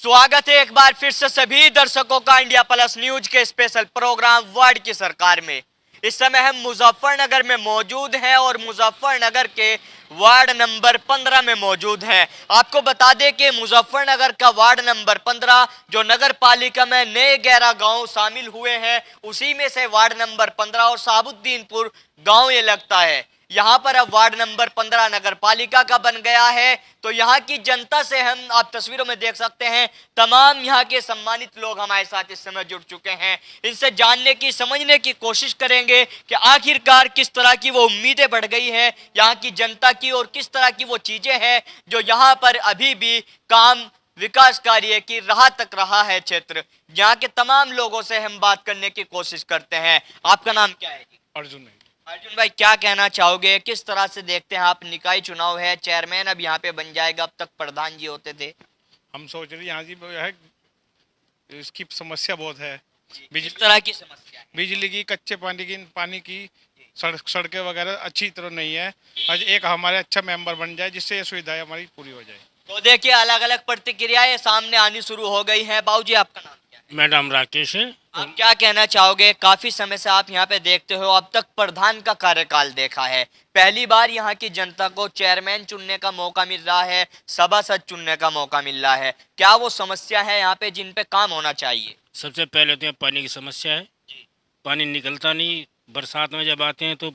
स्वागत है एक बार फिर से सभी दर्शकों का इंडिया प्लस न्यूज के स्पेशल प्रोग्राम वार्ड की सरकार में। इस समय हम मुजफ्फरनगर में मौजूद हैं और मुजफ्फरनगर के वार्ड नंबर 15 में मौजूद हैं। आपको बता दें कि मुजफ्फरनगर का वार्ड नंबर 15 जो नगर पालिका में नए 11 गांव शामिल हुए हैं, उसी में से वार्ड नंबर 15 और साबुद्दीनपुर गांव ये लगता है। यहाँ पर अब वार्ड नंबर 15 नगर पालिका का बन गया है। तो यहाँ की जनता से हम आप तस्वीरों में देख सकते हैं, तमाम यहाँ के सम्मानित लोग हमारे साथ इस समय जुड़ चुके हैं। इनसे जानने की समझने की कोशिश करेंगे कि आखिरकार किस तरह की वो उम्मीदें बढ़ गई हैं यहाँ की जनता की और किस तरह की वो चीजें हैं जो यहाँ पर अभी भी काम विकास कार्य की राह तक रहा है क्षेत्र। यहाँ के तमाम लोगों से हम बात करने की कोशिश करते हैं। आपका नाम क्या है? अर्जुन। अर्जुन भाई, क्या कहना चाहोगे? किस तरह से देखते हैं आप? निकाय चुनाव है, चेयरमैन अब यहाँ पे बन जाएगा, अब तक प्रधान जी होते थे। हम सोच रहे यहाँ जी है इसकी समस्या बहुत है। किस तरह की समस्या है? बिजली की, कच्चे पानी की सड़कें वगैरह अच्छी तरह नहीं है। आज एक हमारे अच्छा मेंबर बन जाए जिससे ये सुविधाएं हमारी पूरी हो जाए। तो देखिए, अलग अलग प्रतिक्रियाएं सामने आनी शुरू हो गई हैं। बाबूजी, आपका नाम क्या है? मेरा नाम राकेश है। आप क्या कहना चाहोगे? काफी समय से आप यहाँ पे देखते हो, अब तक प्रधान का कार्यकाल देखा है, पहली बार यहाँ की जनता को चेयरमैन चुनने का मौका मिल रहा है, सभासद चुनने का मौका मिल रहा है। क्या वो समस्या है यहाँ पे जिन पे काम होना चाहिए? सबसे पहले तो यहाँ पानी की समस्या है। पानी निकलता नहीं, बरसात में जब आते हैं तो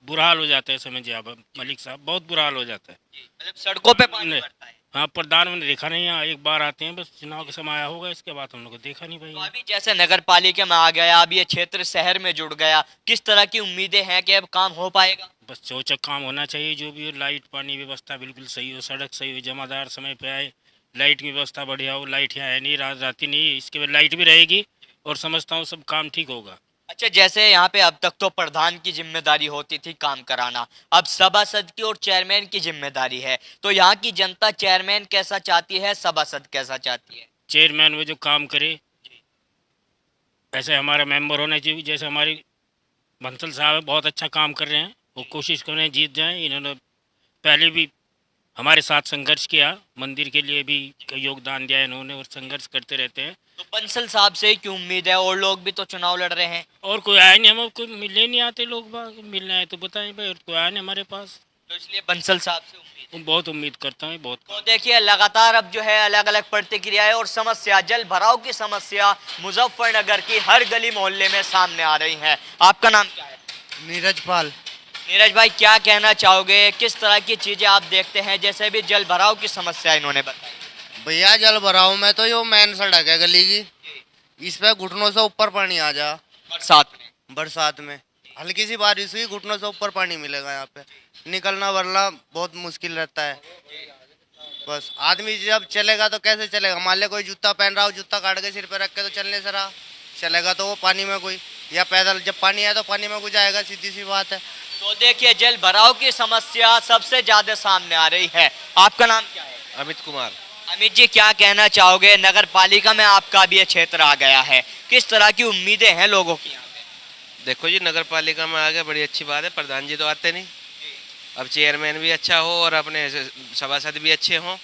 बुरा हाल हो जाता है। समझिए आप मलिक साहब, बहुत बुरा हाल हो जाता है। मतलब सड़कों पे पानी भरता है। हाँ, प्रधान मैंने देखा नहीं, यहाँ एक बार आते हैं बस, चुनाव के समय आया होगा, इसके बाद हम लोग को देखा नहीं भाई। तो अभी जैसे नगर पालिका में आ गया, अब ये क्षेत्र शहर में जुड़ गया, किस तरह की उम्मीदें हैं कि अब काम हो पाएगा? बस चौचक काम होना चाहिए, जो भी हो, लाइट पानी व्यवस्था बिल्कुल सही हो, सड़क सही हो, जमादार समय पे आए, लाइट की व्यवस्था बढ़िया हो। लाइट यहाँ है नहीं, रात जाती नहीं, इसके बाद लाइट भी रहेगी और समझता हूँ सब काम ठीक होगा। अच्छा, जैसे यहाँ पे अब तक तो प्रधान की जिम्मेदारी होती थी काम कराना, अब सभासद की और चेयरमैन की जिम्मेदारी है। तो यहाँ की जनता चेयरमैन कैसा चाहती है, सभासद कैसा चाहती है? चेयरमैन वो जो काम करे, ऐसे हमारा मेंबर होना चाहिए। जैसे हमारे बंसल साहब है, बहुत अच्छा काम कर रहे हैं, वो कोशिश कर रहे हैं जीत जाएं। इन्होंने पहले भी हमारे साथ संघर्ष किया, मंदिर के लिए भी योगदान दिया इन्होंने, और संघर्ष करते रहते हैं। तो बंसल साहब से क्यों उम्मीद है? और लोग भी तो चुनाव लड़ रहे हैं। और कोई आए नहीं, हम कोई मिलने नहीं आते लोग बाग, मिलने आए तो बताएं भाई, और कोई आए नहीं हमारे पास, तो इसलिए बंसल साहब से उम्मीद है। बहुत उम्मीद करता हूँ बहुत। तो देखिए, लगातार अब जो है अलग अलग प्रतिक्रियाएं और समस्या, जल भराव की समस्या मुजफ्फरनगर की हर गली मोहल्ले में सामने आ रही है। आपका नाम क्या है? नीरज पाल। नीरज भाई, क्या कहना चाहोगे? किस तरह की चीजें आप देखते हैं? जैसे भी जल भराव की समस्या इन्होंने बताई। भैया जल भराव में तो यो मेन सड़क है गली की, इस पे घुटनों से ऊपर पानी आ जा। बरसात में हल्की सी बारिश हुई, घुटनों से ऊपर पानी मिलेगा। यहाँ पे निकलना वरना बहुत मुश्किल रहता है। बस आदमी जब चलेगा तो कैसे चलेगा? मान ले कोई जूता पहन रहा हो, जूता काट के सिर पे रख के तो चलने से रहा चलेगा, तो वो पानी में कोई, या पैदल जब पानी आए तो पानी में कोई जाएगा, सीधी सी बात है। तो देखिए, जल भराव की समस्या सबसे ज्यादा सामने आ रही है। आपका नाम क्या है? अमित कुमार। अमित जी, क्या कहना चाहोगे? नगर पालिका में आपका भी ये क्षेत्र आ गया है, किस तरह की उम्मीदें हैं लोगों की यहाँ पे? देखो जी, नगर पालिका में आ गए, बड़ी अच्छी बात है। प्रधान जी तो आते नहीं, अब चेयरमैन भी अच्छा हो और अपने सभासद भी अच्छे हों,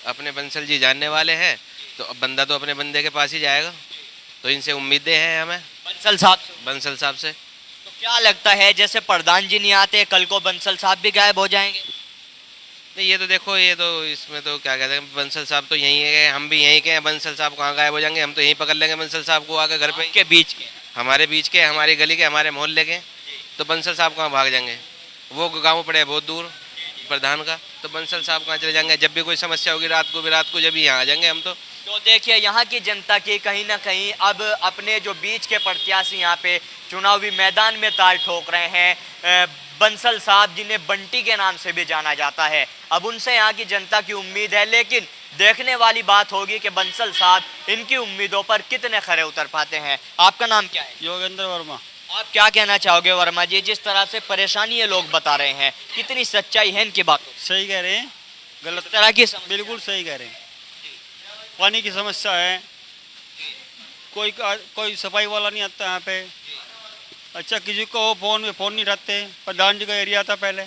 अपने बंसल जी जानने वाले हैं, तो अब बंदा तो अपने बंदे के पास ही जाएगा। तो इनसे उम्मीदें हैं हमें, बंसल साहब से। बंसल साहब से। तो क्या लगता है, जैसे प्रधान जी नहीं आते, कल को बंसल साहब भी गायब हो जाएंगे? नहीं, ये तो देखो, ये तो इसमें तो क्या कहते हैं, बंसल साहब तो यहीं है, हम भी यहीं के हैं। बंसल साहब कहाँ गायब हो जाएंगे? हम तो यहीं पकड़ लेंगे बंसल साहब को आकर घर पे। के बीच के, हमारे बीच के, हमारी गली के, हमारे मोहल्ले के, तो बंसल साहब कहाँ भाग जाएंगे? वो गाँव पड़े बहुत दूर प्रधान का, तो बंसल साहब कहाँ चले जाएंगे? जब भी कोई समस्या होगी रात को जब यहाँ आ जाएंगे हम तो देखिए, यहाँ की जनता की कहीं ना कहीं अब अपने जो बीच के प्रत्याशी यहाँ पे चुनावी मैदान में ताल ठोक रहे हैं, बंसल साहब जिन्हें बंटी के नाम से भी जाना जाता है, अब उनसे यहाँ की जनता की उम्मीद है। लेकिन देखने वाली बात होगी कि बंसल साहब इनकी उम्मीदों पर कितने खरे उतर पाते हैं। आपका नाम क्या है? योगेंद्र वर्मा। आप क्या कहना चाहोगे वर्मा जी? जिस तरह से परेशानी ये लोग बता रहे हैं, कितनी सच्चाई है इनकी बात? सही कह रहे हैं, गलत तरह की बिल्कुल सही कह रहे हैं। पानी की समस्या है, कोई सफाई वाला नहीं आता यहाँ पे। अच्छा, किसी को फ़ोन में फ़ोन नहीं रखते। प्रधान जी का एरिया था पहले।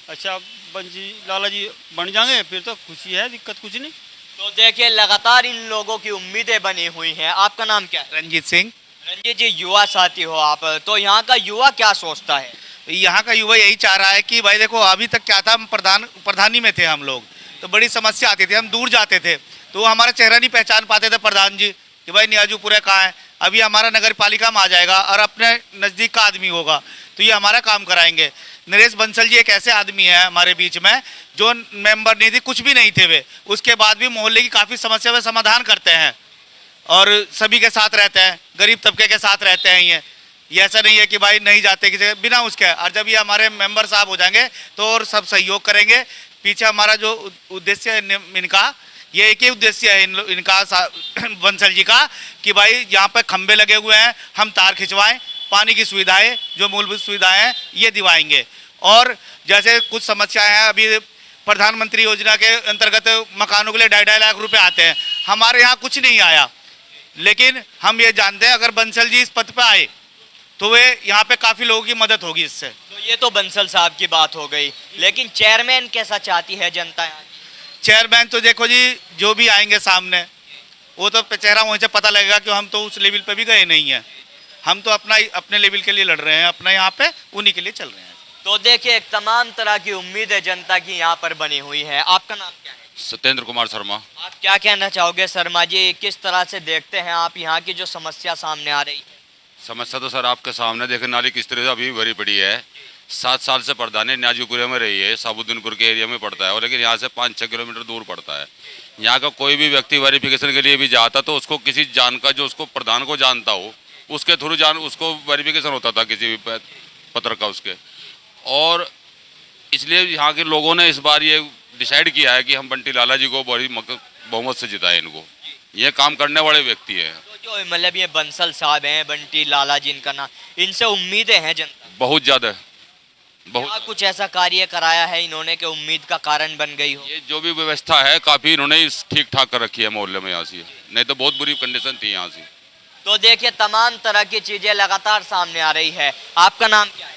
अच्छा, बंसी लाला जी बन जाएंगे फिर तो खुशी है, दिक्कत कुछ नहीं। तो देखिए लगातार इन लोगों की उम्मीदें बनी हुई हैं। आपका नाम क्या है? रंजीत सिंह। रंजीत जी, युवा साथी हो आप, तो यहाँ का युवा क्या सोचता है? यहाँ का युवा यही चाह रहा है कि भाई देखो अभी तक क्या था, हम प्रधानी में थे हम लोग, तो बड़ी समस्या आती थी, हम दूर जाते थे तो हमारा चेहरा नहीं पहचान पाते थे प्रधान जी कि भाई नियाजूपुरे कहाँ है। अभी हमारा नगर पालिका में आ जाएगा और अपने नज़दीक का आदमी होगा तो ये हमारा काम कराएंगे। नरेश बंसल जी एक ऐसे आदमी है हमारे बीच में जो मेंबर नहीं थे, कुछ भी नहीं थे वे, उसके बाद भी मोहल्ले की काफ़ी समस्या में समाधान करते हैं और सभी के साथ रहते हैं, गरीब तबके के साथ रहते हैं। ये ऐसा नहीं है कि भाई नहीं जाते किसी बिना उसके। और जब ये हमारे मेंबर साहब हो जाएंगे तो और सब सहयोग करेंगे। पीछे हमारा जो उद्देश्य है इनका, ये एक ही उद्देश्य है इनका बंसल जी का कि भाई यहाँ पे खंबे लगे हुए हैं, हम तार खिंचवाएं, पानी की सुविधाएं जो मूलभूत सुविधाएं हैं ये दिवाएंगे। और जैसे कुछ समस्याएं हैं, अभी प्रधानमंत्री योजना के अंतर्गत मकानों के लिए 2.5 लाख रुपए आते हैं, हमारे यहाँ कुछ नहीं आया, लेकिन हम ये जानते हैं अगर बंसल जी इस पद पे आए तो वे यहाँ पे काफ़ी लोगों की मदद होगी इससे। तो ये तो बंसल साहब की बात हो गई, लेकिन चेयरमैन कैसा चाहती है जनता यहाँ? चेयरमैन तो देखो जी जो भी आएंगे सामने वो तो चेहरा वहीं से पता लगेगा कि हम तो उस लेवल पे भी गए नहीं हैं, हम तो अपने लेवल के लिए लड़ रहे हैं, अपना यहाँ पे उन्हीं के लिए चल रहे हैं। तो देखिए तमाम तरह की उम्मीदें जनता की यहाँ पर बनी हुई है। आपका नाम क्या है? सत्येंद्र कुमार शर्मा। आप क्या कहना चाहोगे शर्मा जी, किस तरह से देखते हैं आप यहाँ की जो समस्या सामने आ रही है? समस्या तो सर आपके सामने देखे, नाली किस तरह से अभी भरी पड़ी है। 7 साल से प्रधानी न्याजूपुरे में रही है, साबुद्दीनपुर के एरिया में पड़ता है, और लेकिन यहाँ से 5-6 किलोमीटर दूर पड़ता है। यहाँ का कोई भी व्यक्ति वेरिफिकेशन के लिए भी जाता तो उसको किसी जानकार जो उसको प्रधान को जानता हो उसके थ्रू उसको वेरिफिकेशन होता था किसी भी पत्र का उसके। और इसलिए यहाँ के लोगों ने इस बार ये डिसाइड किया है कि हम बंटी लाला जी को बड़ी बहुमत से जिताएं इनको। ये काम करने वाले व्यक्ति हैं। तो जो मतलब ये बंसल साहब हैं, बंटी लाला जी इनका नाम, इनसे उम्मीदें हैं जनता? बहुत ज़्यादा, क्या कुछ ऐसा कार्य कराया है इन्होंने कि उम्मीद का कारण बन गई हो? ये जो भी व्यवस्था है काफ़ी इन्होंने ठीक ठाक कर रखी है मोहल्ले में यहाँ से, नहीं तो बहुत बुरी कंडीशन थी यहाँ से। तो देखिए तमाम तरह की चीजें लगातार सामने आ रही है। आपका नाम क्या है?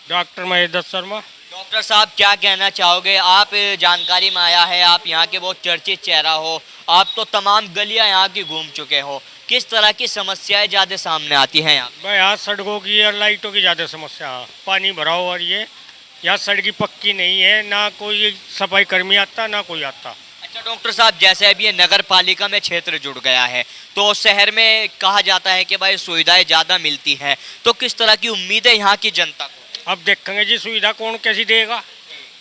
डॉक्टर महेश शर्मा। डॉक्टर साहब क्या कहना चाहोगे? आप जानकारी में आया है, आप यहाँ के बहुत चर्चित चेहरा हो, आप तो तमाम गलियाँ यहाँ की घूम चुके हो, किस तरह की समस्याएं ज़्यादा सामने आती हैं यहाँ? भाई यहाँ सड़कों की और लाइटों की ज़्यादा समस्या है, पानी भराव, और ये यहाँ सड़की पक्की नहीं है, ना कोई सफाई कर्मी आता ना कोई आता। अच्छा डॉक्टर साहब, जैसे अभी ये नगर पालिका में क्षेत्र जुड़ गया है तो शहर में कहा जाता है कि भाई सुविधाएं ज़्यादा मिलती हैं, तो किस तरह की उम्मीदें यहाँ की जनता को? अब देखेंगे जी सुविधा कौन कैसी देगा।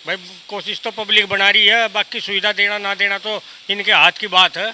भाई कोशिश तो पब्लिक बना रही है, बाकी सुविधा देना ना देना तो इनके हाथ की बात है।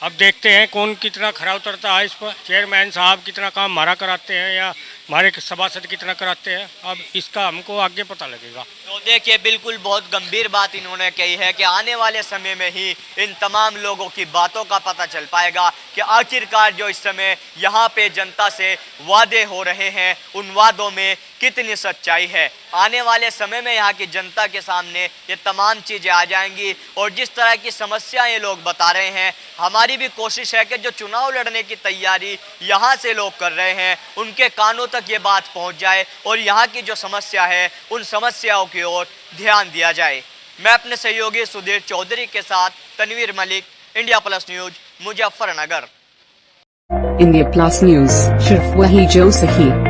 अब देखते हैं कौन कितना खरा उतरता है इस पर। चेयरमैन साहब कितना काम हमारा कराते हैं या हमारे सभासद कितना कराते हैं, अब इसका हमको आगे पता लगेगा। तो देखिए बिल्कुल बहुत गंभीर बात इन्होंने कही है कि आने वाले समय में ही इन तमाम लोगों की बातों का पता चल पाएगा कि आखिरकार जो इस समय यहाँ पे जनता से वादे हो रहे हैं उन वादों में कितनी सच्चाई है। आने वाले समय में यहाँ की जनता के सामने ये तमाम चीज़ें आ जाएंगी और जिस तरह की समस्याएं ये लोग बता रहे हैं, हमारी भी कोशिश है कि जो चुनाव लड़ने की तैयारी यहाँ से लोग कर रहे हैं उनके कानों तक ये बात पहुँच जाए और यहाँ की जो समस्या है उन समस्याओं की ओर ध्यान दिया जाए। मैं अपने सहयोगी सुधीर चौधरी के साथ Tanveer Malik, India plus news, Muzaffarnagar. India plus news, सिर्फ वही जो सही।